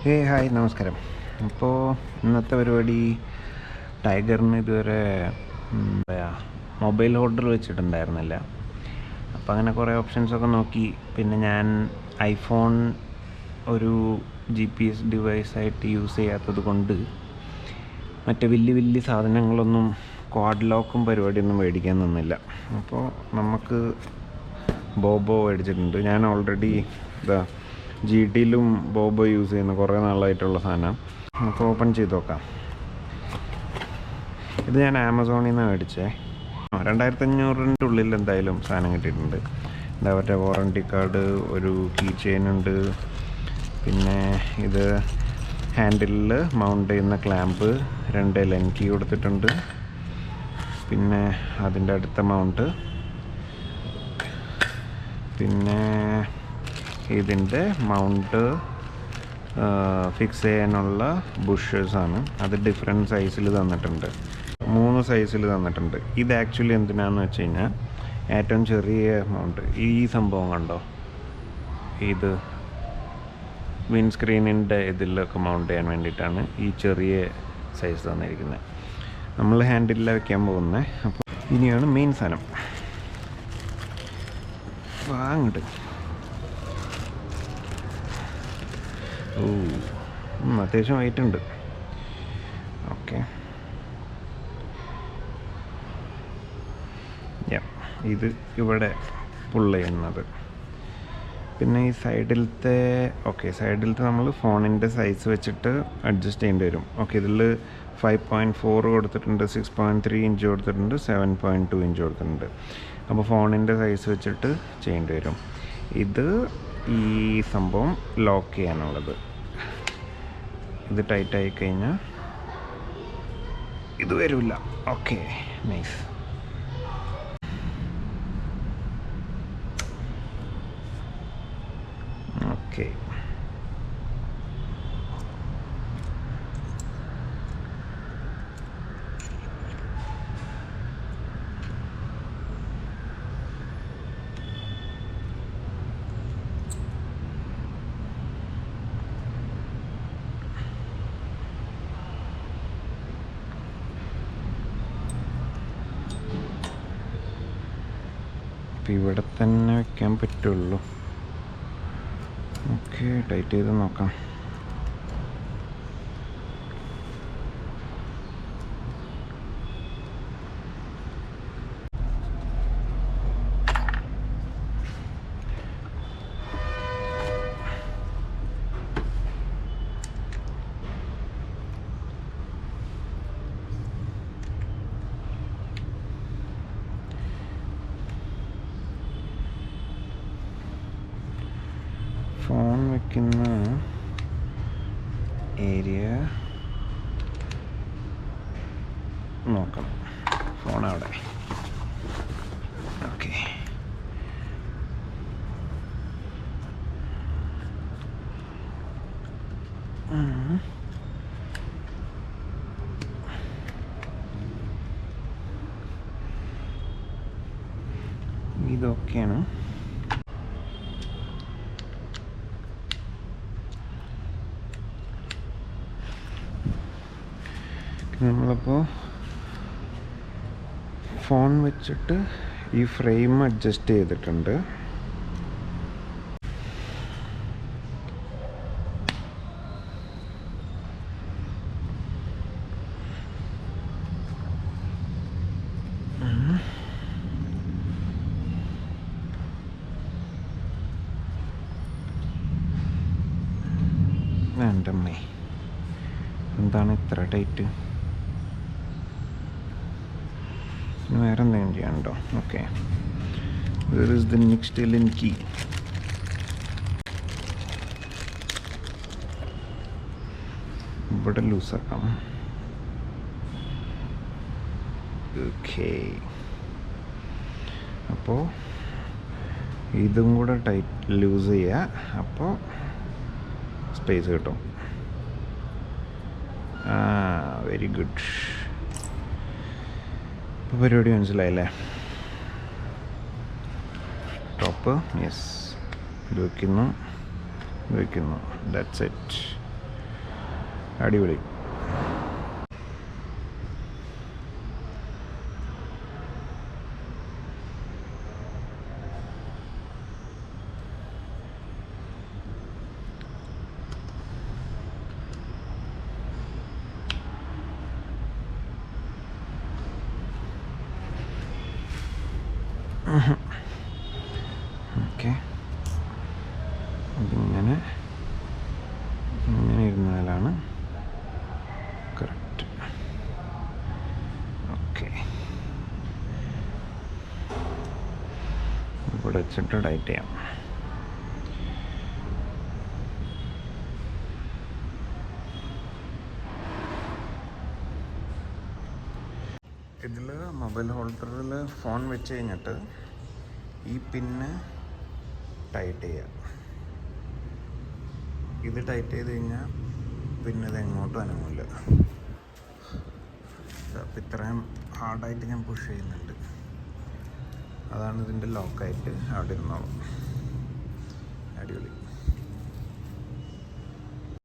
Hi നമസ്കാരം. അപ്പോൾ ഇന്നത്തെ പരിപാടി ടൈഗറിന് ഇതുവരെ എന്താ മൊബൈൽ ഹോൾഡർ വെച്ചിട്ടുണ്ടായിരുന്നില്ല. അപ്പോൾ അങ്ങനെ കുറേ ഓപ്ഷൻസൊക്കെ നോക്കി. പിന്നെ ഞാൻ ഐഫോൺ ഒരു GPS ഡിവൈസായിട്ട് യൂസ് ചെയ്യാത്തത് കൊണ്ട് മറ്റേ വലിയ സാധനങ്ങളൊന്നും ക്വാഡ് ലോക്കും പരിപാടിയൊന്നും മേടിക്കാൻ നിന്നില്ല. അപ്പോൾ നമുക്ക് ബോബോ മേടിച്ചിട്ടുണ്ട്. ഞാൻ ഓൾറെഡി GTയിലും ബോബോ യൂസ് ചെയ്യുന്ന കുറേ നാളായിട്ടുള്ള സാധനം. നമുക്ക് ഓപ്പൺ ചെയ്ത് നോക്കാം. ഇത് ഞാൻ ആമസോണിൽ നിന്ന് മേടിച്ചേ. 2500 ഉള്ളിൽ എന്തായാലും സാധനം കിട്ടിയിട്ടുണ്ട്. അവരുടെ വാറണ്ടി കാർഡ്, ഒരു കീ ചെയിൻ ഉണ്ട്, പിന്നെ ഇത് ഹാൻഡിലിൽ മൗണ്ട് ചെയ്യുന്ന ക്ലാമ്പ്, 2 ലെൻ കീ കൊടുത്തിട്ടുണ്ട്, പിന്നെ അതിൻ്റെ അടുത്ത മൗണ്ട്, പിന്നെ ഇതിൻ്റെ മൗണ്ട് ഫിക്സ് ചെയ്യാനുള്ള ബുഷേഴ്സാണ്. അത് ഡിഫറെൻറ്റ് സൈസിൽ തന്നിട്ടുണ്ട്, 3 സൈസിൽ തന്നിട്ടുണ്ട്. ഇത് ആക്ച്വലി എന്തിനാണെന്ന് വെച്ച് കഴിഞ്ഞാൽ ഏറ്റവും ചെറിയ മൗണ്ട് ഈ സംഭവം കണ്ടോ, ഇത് വിൻസ്ക്രീനിൻ്റെ ഇതിലൊക്കെ മൗണ്ട് ചെയ്യാൻ വേണ്ടിയിട്ടാണ് ഈ ചെറിയ സൈസ് തന്നിരിക്കുന്നത്. നമ്മൾ ഹാൻഡിലിൽ വയ്ക്കാൻ പോകുന്നത്. അപ്പോൾ ഇനിയാണ് മെയിൻ സാധനം. വാങ്ങട്ട്. അത്യാവശ്യം വെയിറ്റ് ഉണ്ട്. ഓക്കെ, ഇത് ഇവിടെ പുള്ള് ചെയ്യുന്നത്. പിന്നെ ഈ സൈഡിലത്തെ നമ്മൾ ഫോണിൻ്റെ സൈസ് വെച്ചിട്ട് അഡ്ജസ്റ്റ് ചെയ്യേണ്ടി വരും. ഇതിൽ 5.4 കൊടുത്തിട്ടുണ്ട്, 6.3 ഇഞ്ച് കൊടുത്തിട്ടുണ്ട്, 7.2 ഇഞ്ച് കൊടുത്തിട്ടുണ്ട്. അപ്പോൾ ഫോണിൻ്റെ സൈസ് വെച്ചിട്ട് ചെയ്യേണ്ടി വരും. ഇത് ഈ സംഭവം ലോക്ക് ചെയ്യാനുള്ളത്. ഇത് ടൈറ്റായി കഴിഞ്ഞാൽ ഇത് വരില്ല. Okay, nice. ഓക്കെ, ഇവിടെ തന്നെ വെക്കാൻ പറ്റുള്ളൂ. ഓക്കെ, ടൈറ്റ് ചെയ്ത് നോക്കാം. ഫോൺ വയ്ക്കുന്ന ഏരിയ നോക്കണം. ഫോൺ അവിടെ. ഓക്കെ, ഇതൊക്കെയാണ്. നമ്മളപ്പോൾ ഫോൺ വെച്ചിട്ട് ഈ ഫ്രെയിം അഡ്ജസ്റ്റ് ചെയ്തിട്ടുണ്ട്. വേണ്ടമ്മേ, എന്താണ് ഇത്ര ടൈറ്റ്? വേറെ എന്തെങ്കിലും ചെയ്യാനുണ്ടോ? Okay, where is the next Allen key? ഇവിടെ ലൂസാക്കാം. ഓക്കെ, അപ്പോൾ ഇതും കൂടെ ടൈറ്റ് ലൂസ് ചെയ്യുക. അപ്പോൾ സ്പേസ് കിട്ടും. Very good. ഇപ്പോൾ പരിപാടി മനസ്സിലായില്ലേ? ടോപ്പ്, യെസ്, ഇത് വയ്ക്കുന്നു, ദാറ്റ്സ് ഇറ്റ്. അടിപൊളി. ഓക്കെ, അതിങ്ങനെ ഇങ്ങനെ ഇരുന്നാലാണ് കറക്റ്റ്. ഓക്കെ, ഇവിടെ വെച്ചിട്ട് ടൈറ്റ് ചെയ്യാം. ഇതിൽ മൊബൈൽ ഹോൾഡറിൽ ഫോൺ വെച്ച് കഴിഞ്ഞിട്ട് ഈ പിന്ന് ടൈറ്റ് ചെയ്യുക. ഇത് ടൈറ്റ് ചെയ്ത് കഴിഞ്ഞാൽ പിന്നെ ഇത് എങ്ങോട്ടും അനങ്ങില്ല. അപ്പം ഇത്രയും ഹാർഡായിട്ട് ഞാൻ പുഷ് ചെയ്യുന്നുണ്ട്. അതാണ് ഇതിൻ്റെ ലോക്കായിട്ട് അവിടെ ഇരുന്നോളും.